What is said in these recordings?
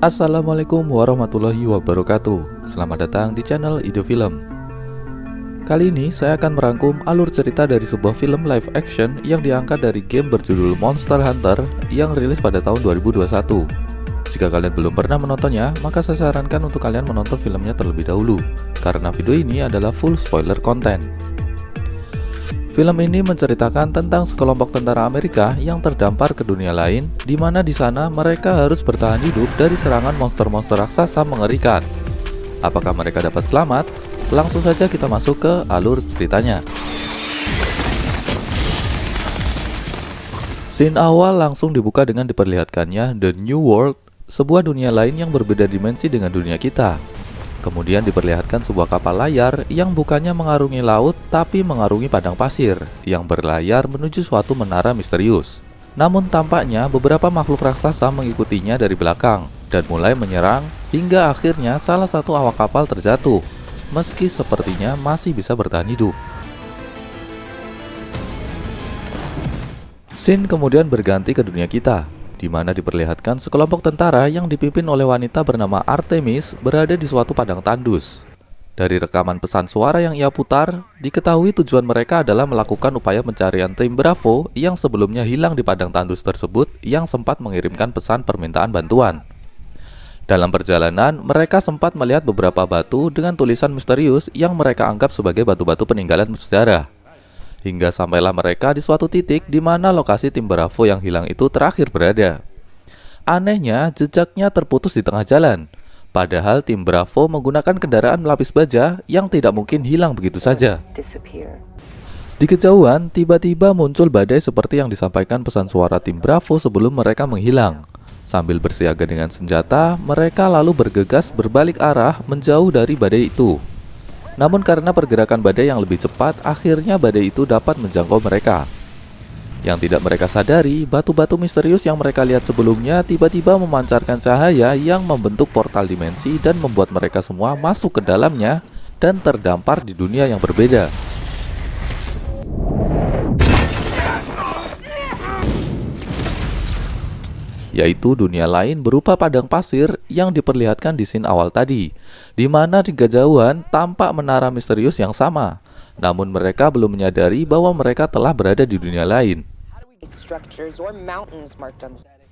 Assalamualaikum warahmatullahi wabarakatuh. Selamat datang di channel Ido Film. Kali ini saya akan merangkum alur cerita dari sebuah film live action yang diangkat dari game berjudul Monster Hunter yang rilis pada tahun 2021. Jika kalian belum pernah menontonnya, maka saya sarankan untuk kalian menonton filmnya terlebih dahulu, karena video ini adalah full spoiler content. Film ini menceritakan tentang sekelompok tentara Amerika yang terdampar ke dunia lain, di mana di sana mereka harus bertahan hidup dari serangan monster-monster raksasa mengerikan. Apakah mereka dapat selamat? Langsung saja kita masuk ke alur ceritanya. Scene awal langsung dibuka dengan diperlihatkannya The New World, sebuah dunia lain yang berbeda dimensi dengan dunia kita. Kemudian diperlihatkan sebuah kapal layar yang bukannya mengarungi laut tapi mengarungi padang pasir yang berlayar menuju suatu menara misterius. Namun tampaknya beberapa makhluk raksasa mengikutinya dari belakang dan mulai menyerang hingga akhirnya salah satu awak kapal terjatuh, meski sepertinya masih bisa bertahan hidup. Scene kemudian berganti ke dunia kita, di mana diperlihatkan sekelompok tentara yang dipimpin oleh wanita bernama Artemis berada di suatu padang tandus. Dari rekaman pesan suara yang ia putar, diketahui tujuan mereka adalah melakukan upaya pencarian tim Bravo yang sebelumnya hilang di padang tandus tersebut yang sempat mengirimkan pesan permintaan bantuan. Dalam perjalanan, mereka sempat melihat beberapa batu dengan tulisan misterius yang mereka anggap sebagai batu-batu peninggalan sejarah. Hingga sampailah mereka di suatu titik di mana lokasi tim Bravo yang hilang itu terakhir berada. Anehnya, jejaknya terputus di tengah jalan. Padahal tim Bravo menggunakan kendaraan melapis baja yang tidak mungkin hilang begitu saja. Di kejauhan, tiba-tiba muncul badai seperti yang disampaikan pesan suara tim Bravo sebelum mereka menghilang. Sambil bersiaga dengan senjata, mereka lalu bergegas berbalik arah menjauh dari badai itu. Namun karena pergerakan badai yang lebih cepat, akhirnya badai itu dapat menjangkau mereka. Yang tidak mereka sadari, batu-batu misterius yang mereka lihat sebelumnya tiba-tiba memancarkan cahaya yang membentuk portal dimensi dan membuat mereka semua masuk ke dalamnya dan terdampar di dunia yang berbeda. Yaitu dunia lain berupa padang pasir yang diperlihatkan di scene awal tadi, di mana di kejauhan tampak menara misterius yang sama. Namun mereka belum menyadari bahwa mereka telah berada di dunia lain.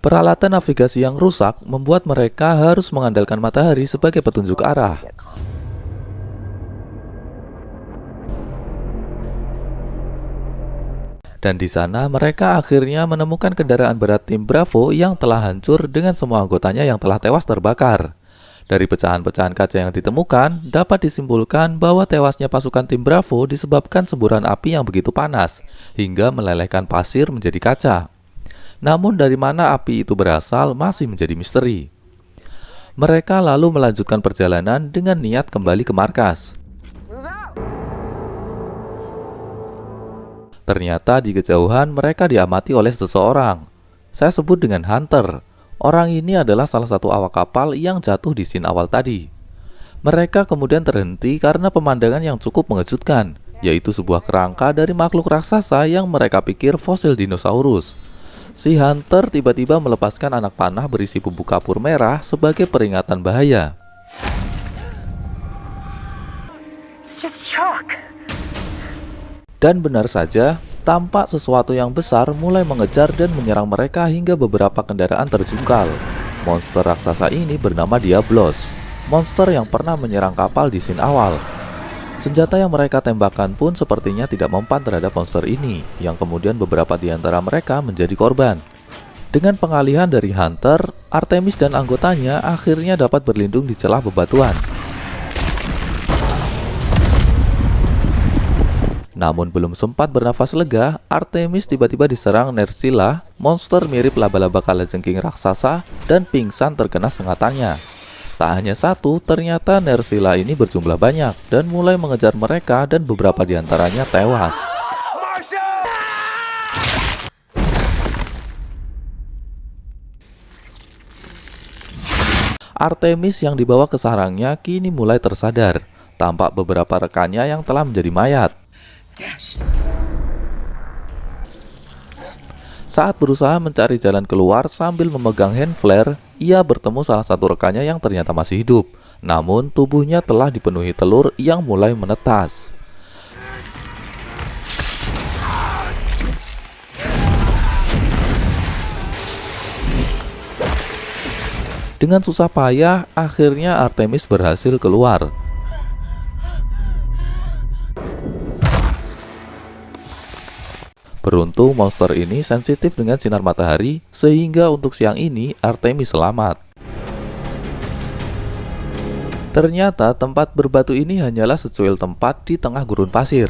Peralatan navigasi yang rusak membuat mereka harus mengandalkan matahari sebagai petunjuk arah. Dan di sana mereka akhirnya menemukan kendaraan berat tim Bravo yang telah hancur dengan semua anggotanya yang telah tewas terbakar. Dari pecahan-pecahan kaca yang ditemukan, dapat disimpulkan bahwa tewasnya pasukan tim Bravo disebabkan semburan api yang begitu panas, hingga melelehkan pasir menjadi kaca. Namun dari mana api itu berasal masih menjadi misteri. Mereka lalu melanjutkan perjalanan dengan niat kembali ke markas. Ternyata di kejauhan mereka diamati oleh seseorang. Saya sebut dengan Hunter. Orang ini adalah salah satu awak kapal yang jatuh di scene awal tadi. Mereka kemudian terhenti karena pemandangan yang cukup mengejutkan, yaitu sebuah kerangka dari makhluk raksasa yang mereka pikir fosil dinosaurus. Si Hunter tiba-tiba melepaskan anak panah berisi bubuk kapur merah sebagai peringatan bahaya. Dan benar saja, tampak sesuatu yang besar mulai mengejar dan menyerang mereka hingga beberapa kendaraan terjungkal. Monster raksasa ini bernama Diablos, monster yang pernah menyerang kapal di scene awal. Senjata yang mereka tembakkan pun sepertinya tidak mempan terhadap monster ini, yang kemudian beberapa di antara mereka menjadi korban. Dengan pengalihan dari Hunter, Artemis dan anggotanya akhirnya dapat berlindung di celah bebatuan. Namun belum sempat bernafas lega, Artemis tiba-tiba diserang Nersila, monster mirip laba-laba kalajengking raksasa, dan pingsan terkena sengatannya. Tak hanya satu, ternyata Nersila ini berjumlah banyak dan mulai mengejar mereka dan beberapa di antaranya tewas. Artemis yang dibawa ke sarangnya kini mulai tersadar. Tampak beberapa rekannya yang telah menjadi mayat. Saat berusaha mencari jalan keluar sambil memegang hand flare, ia bertemu salah satu rekannya yang ternyata masih hidup. Namun tubuhnya telah dipenuhi telur yang mulai menetas. Dengan susah payah, akhirnya Artemis berhasil keluar. Beruntung monster ini sensitif dengan sinar matahari, sehingga untuk siang ini Artemis selamat. Ternyata tempat berbatu ini hanyalah secuil tempat di tengah gurun pasir,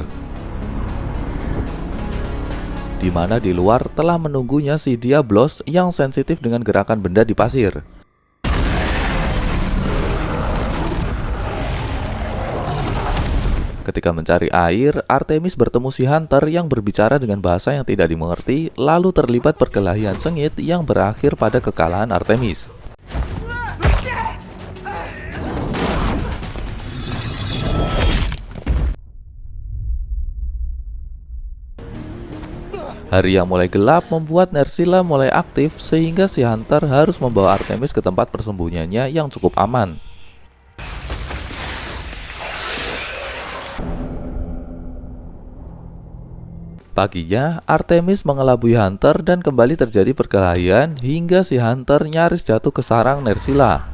di mana di luar telah menunggunya si Diablos yang sensitif dengan gerakan benda di pasir. Ketika mencari air, Artemis bertemu si Hunter yang berbicara dengan bahasa yang tidak dimengerti, lalu terlibat perkelahian sengit yang berakhir pada kekalahan Artemis. Hari yang mulai gelap membuat Nerscylla mulai aktif, sehingga si Hunter harus membawa Artemis ke tempat persembunyiannya yang cukup aman. Paginya, Artemis mengelabui Hunter dan kembali terjadi perkelahian hingga si Hunter nyaris jatuh ke sarang Nerscylla.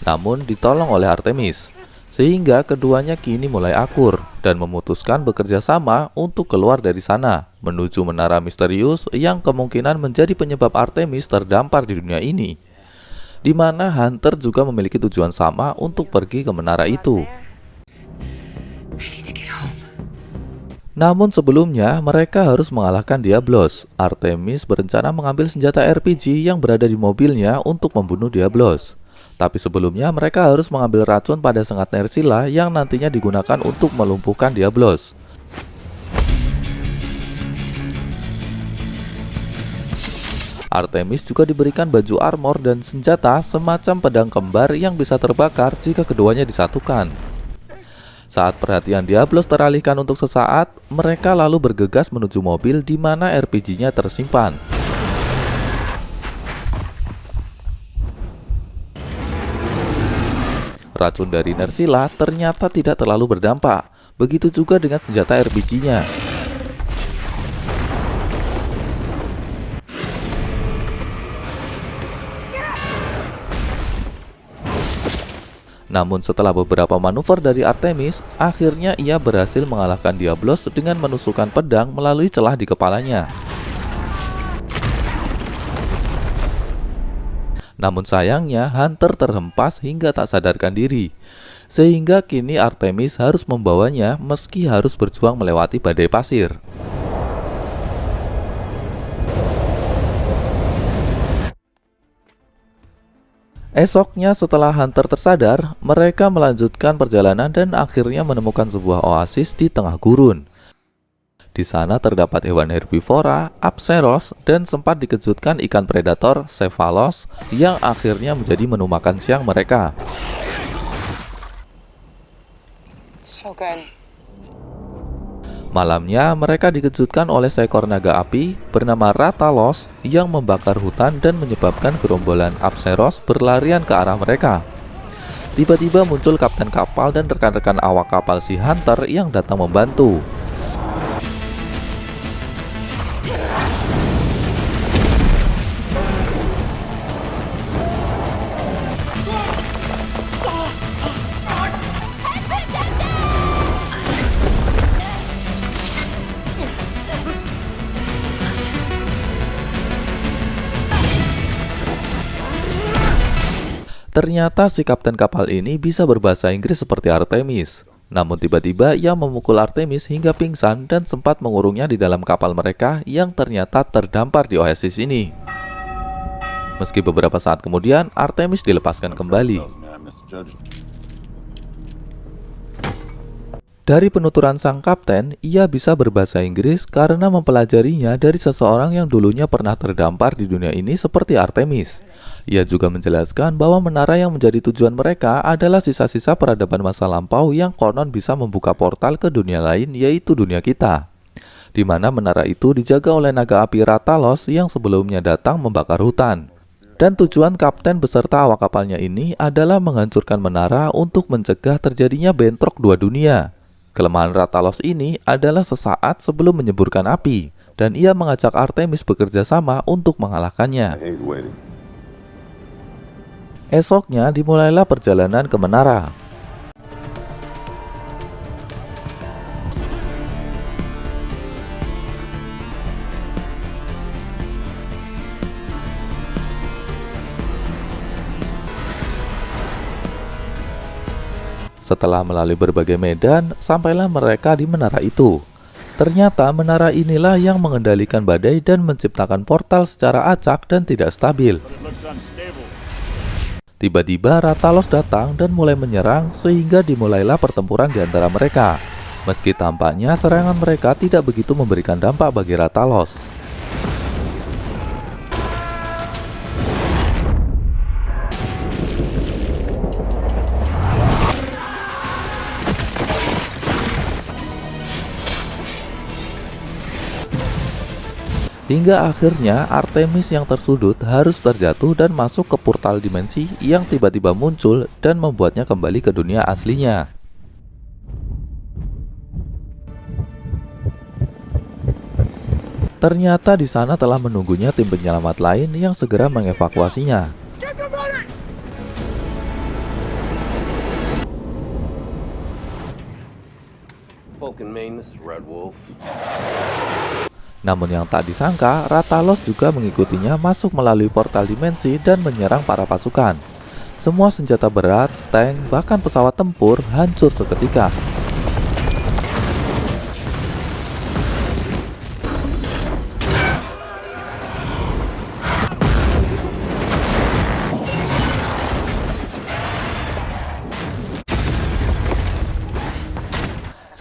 Namun ditolong oleh Artemis, sehingga keduanya kini mulai akur dan memutuskan bekerja sama untuk keluar dari sana, menuju menara misterius yang kemungkinan menjadi penyebab Artemis terdampar di dunia ini, di mana Hunter juga memiliki tujuan sama untuk pergi ke menara itu. Namun sebelumnya, mereka harus mengalahkan Diablos. Artemis berencana mengambil senjata RPG yang berada di mobilnya untuk membunuh Diablos. Tapi sebelumnya, mereka harus mengambil racun pada sengat Nerscylla yang nantinya digunakan untuk melumpuhkan Diablos. Artemis juga diberikan baju armor dan senjata semacam pedang kembar yang bisa terbakar jika keduanya disatukan. Saat perhatian Diablos teralihkan untuk sesaat, mereka lalu bergegas menuju mobil di mana RPG-nya tersimpan. Racun dari Nerscylla ternyata tidak terlalu berdampak, begitu juga dengan senjata RPG-nya. Namun setelah beberapa manuver dari Artemis, akhirnya ia berhasil mengalahkan Diablos dengan menusukkan pedang melalui celah di kepalanya. Namun sayangnya Hunter terhempas hingga tak sadarkan diri, sehingga kini Artemis harus membawanya meski harus berjuang melewati badai pasir. Esoknya setelah Hunter tersadar, mereka melanjutkan perjalanan dan akhirnya menemukan sebuah oasis di tengah gurun. Di sana terdapat hewan herbivora, Apseros, dan sempat dikejutkan ikan predator, Cephalos, yang akhirnya menjadi menu makan siang mereka. So good. Malamnya, mereka dikejutkan oleh seekor naga api bernama Rathalos yang membakar hutan dan menyebabkan gerombolan Apseros berlarian ke arah mereka. Tiba-tiba muncul kapten kapal dan rekan-rekan awak kapal si Hunter yang datang membantu. Ternyata si kapten kapal ini bisa berbahasa Inggris seperti Artemis. Namun tiba-tiba ia memukul Artemis hingga pingsan dan sempat mengurungnya di dalam kapal mereka yang ternyata terdampar di oasis ini. Meski beberapa saat kemudian, Artemis dilepaskan kembali. Dari penuturan sang kapten, ia bisa berbahasa Inggris karena mempelajarinya dari seseorang yang dulunya pernah terdampar di dunia ini seperti Artemis. Ia juga menjelaskan bahwa menara yang menjadi tujuan mereka adalah sisa-sisa peradaban masa lampau yang konon bisa membuka portal ke dunia lain, yaitu dunia kita. di mana menara itu dijaga oleh naga api Rathalos yang sebelumnya datang membakar hutan. Dan tujuan kapten beserta awak kapalnya ini adalah menghancurkan menara untuk mencegah terjadinya bentrok dua dunia. Kelemahan Rathalos ini adalah sesaat sebelum menyemburkan api, dan ia mengajak Artemis bekerja sama untuk mengalahkannya. Esoknya dimulailah perjalanan ke menara. Setelah melalui berbagai medan, sampailah mereka di menara itu. Ternyata menara inilah yang mengendalikan badai dan menciptakan portal secara acak dan tidak stabil. Tiba-tiba Rathalos datang dan mulai menyerang sehingga dimulailah pertempuran di antara mereka. Meski tampaknya serangan mereka tidak begitu memberikan dampak bagi Rathalos. Hingga akhirnya Artemis yang tersudut harus terjatuh dan masuk ke portal dimensi yang tiba-tiba muncul dan membuatnya kembali ke dunia aslinya. Ternyata di sana telah menunggunya tim penyelamat lain yang segera mengevakuasinya. Namun yang tak disangka, Rathalos juga mengikutinya masuk melalui portal dimensi dan menyerang para pasukan. Semua senjata berat, tank, bahkan pesawat tempur hancur seketika.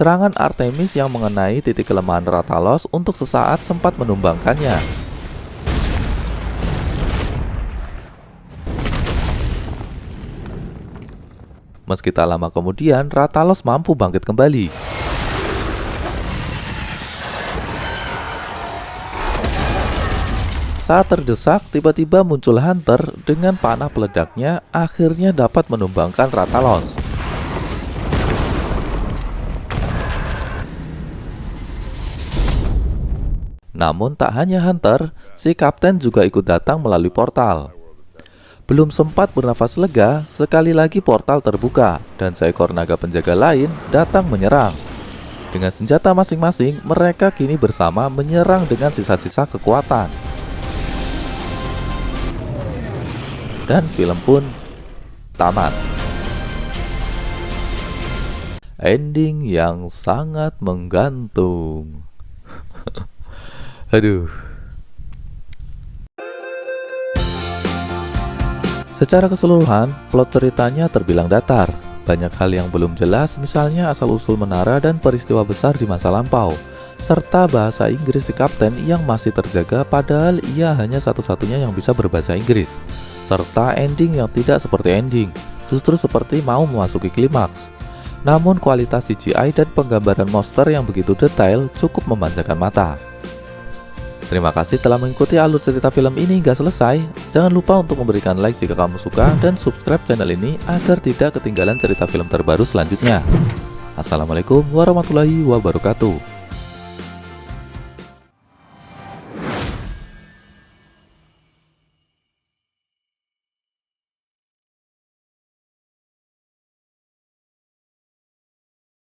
Serangan Artemis yang mengenai titik kelemahan Rathalos untuk sesaat sempat menumbangkannya. Meski tak lama kemudian, Rathalos mampu bangkit kembali. Saat terdesak, tiba-tiba muncul Hunter dengan panah peledaknya akhirnya dapat menumbangkan Rathalos. Namun tak hanya Hunter, si kapten juga ikut datang melalui portal. Belum sempat bernafas lega, sekali lagi portal terbuka dan seekor naga penjaga lain datang menyerang. Dengan senjata masing-masing, mereka kini bersama menyerang dengan sisa-sisa kekuatan. Dan film pun tamat. Ending yang sangat menggantung. Aduh. Secara keseluruhan, plot ceritanya terbilang datar. Banyak hal yang belum jelas, misalnya asal-usul menara dan peristiwa besar di masa lampau, serta bahasa Inggris si kapten yang masih terjaga padahal ia hanya satu-satunya yang bisa berbahasa Inggris, serta ending yang tidak seperti ending, justru seperti mau memasuki klimaks. Namun kualitas CGI dan penggambaran monster yang begitu detail cukup memanjakan mata. Terima kasih telah mengikuti alur cerita film ini hingga selesai. Jangan lupa untuk memberikan like jika kamu suka dan subscribe channel ini agar tidak ketinggalan cerita film terbaru selanjutnya. Assalamualaikum warahmatullahi wabarakatuh.